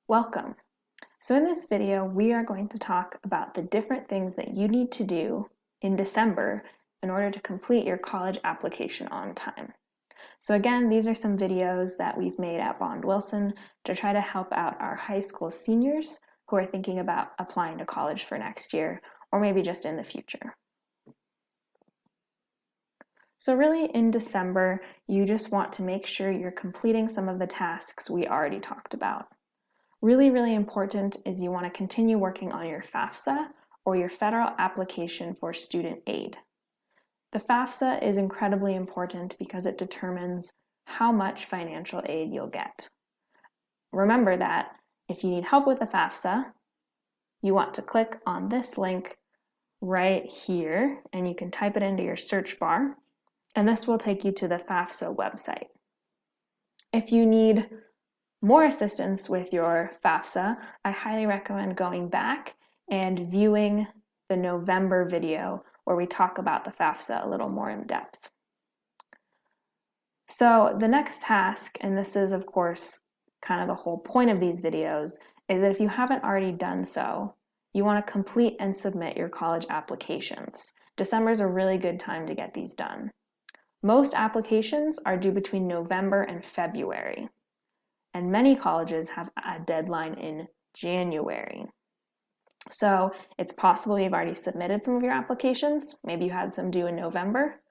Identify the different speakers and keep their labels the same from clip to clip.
Speaker 1: Welcome. So in this video, we are going to talk about the different things that you need to do in December in order to complete your college application on time. So again, these are some videos that we've made at Bond Wilson to try to help out our high school seniors who are thinking about applying to college for next year, or maybe just in the future. So really in December, you just want to make sure you're completing some of the tasks we already talked about. Really important is you want to continue working on your FAFSA or your federal application for student aid. The FAFSA is incredibly important because it determines how much financial aid you'll get. Remember that if you need help with the FAFSA, you want to click on this link right here and you can type it into your search bar and this will take you to the FAFSA website. If you need more assistance with your FAFSA, I highly recommend going back and viewing the November video where we talk about the FAFSA a little more in depth. So the next task, and this is of course kind of the whole point of these videos, is that if you haven't already done so, you want to complete and submit your college applications. December is a really good time to get these done. Most applications are due between November and February. And many colleges have a deadline in January. So it's possible you've already submitted some of your applications. Maybe you had some due in November,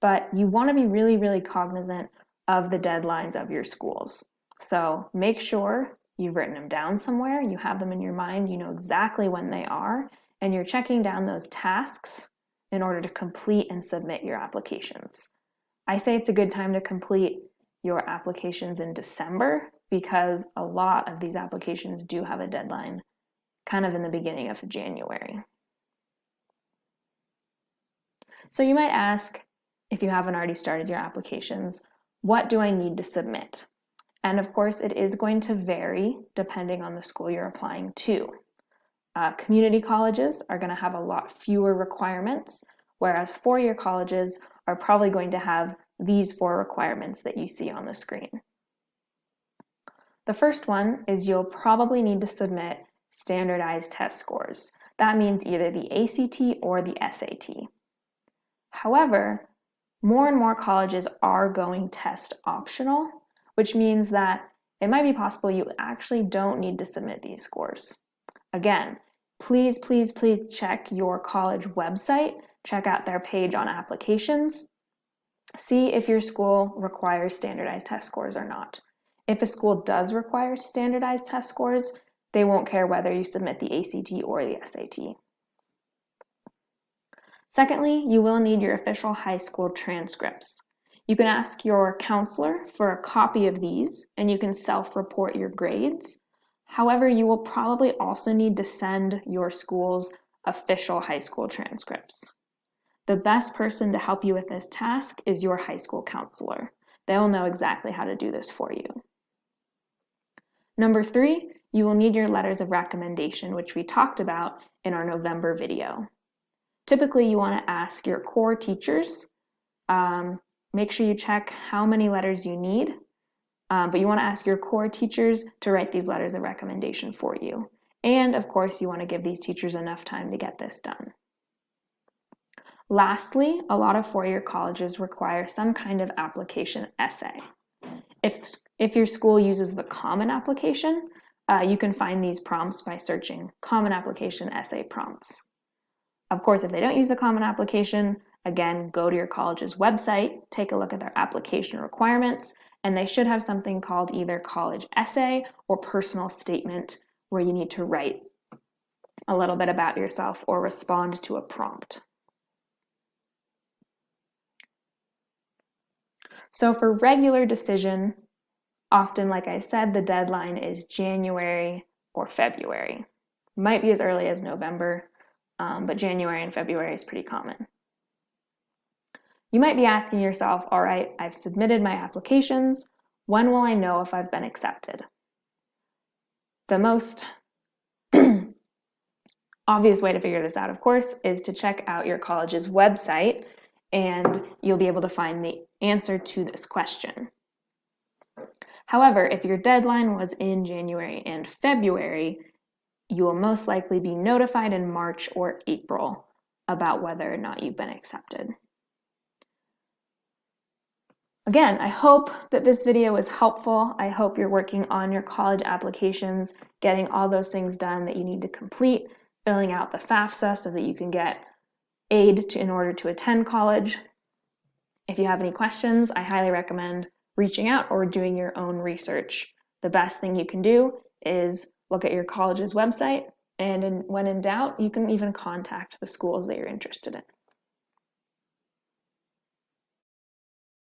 Speaker 1: but you want to be really cognizant of the deadlines of your schools. So make sure you've written them down somewhere, you have them in your mind, you know exactly when they are, and you're checking down those tasks in order to complete and submit your applications. I say it's a good time to complete your applications in December because a lot of these applications do have a deadline kind of in the beginning of January. So you might ask, if you haven't already started your applications, what do I need to submit? And of course, it is going to vary depending on the school you're applying to. Community colleges are going to have a lot fewer requirements, whereas four-year colleges are probably going to have these 4 requirements that you see on the screen. The first one is you'll probably need to submit standardized test scores. That means either the ACT or the SAT. However, more and more colleges are going test optional, which means that it might be possible you actually don't need to submit these scores. Again, please check your college website, check out their page on applications, see if your school requires standardized test scores or not. If a school does require standardized test scores, they won't care whether you submit the ACT or the SAT. Secondly, you will need your official high school transcripts. You can ask your counselor for a copy of these, and you can self-report your grades. However, you will probably also need to send your school's official high school transcripts. The best person to help you with this task is your high school counselor. They'll know exactly how to do this for you. Number 3, you will need your letters of recommendation, which we talked about in our November video. Typically, you want to ask your core teachers. Make sure you check how many letters you need, but you want to ask your core teachers to write these letters of recommendation for you. And of course, you want to give these teachers enough time to get this done. Lastly, a lot of four-year colleges require some kind of application essay. If your school uses the Common Application, you can find these prompts by searching Common Application essay prompts. Of course, if they don't use the Common Application, again, go to your college's website, take a look at their application requirements, and they should have something called either college essay or personal statement where you need to write a little bit about yourself or respond to a prompt. So for regular decision, often, like I said, the deadline is January or February. Might be as early as November, but January and February is pretty common. You might be asking yourself, all right, I've submitted my applications. When will I know if I've been accepted? The most obvious way to figure this out, of course, is to check out your college's website, and you'll be able to find the answer to this question. However, if your deadline was in January and February, you will most likely be notified in March or April about whether or not you've been accepted. Again, I hope that this video was helpful. I hope you're working on your college applications, getting all those things done that you need to complete, filling out the FAFSA so that you can get aid in order to attend college. If you have any questions, I highly recommend reaching out or doing your own research. The best thing you can do is look at your college's website, and when in doubt, you can even contact the schools that you're interested in.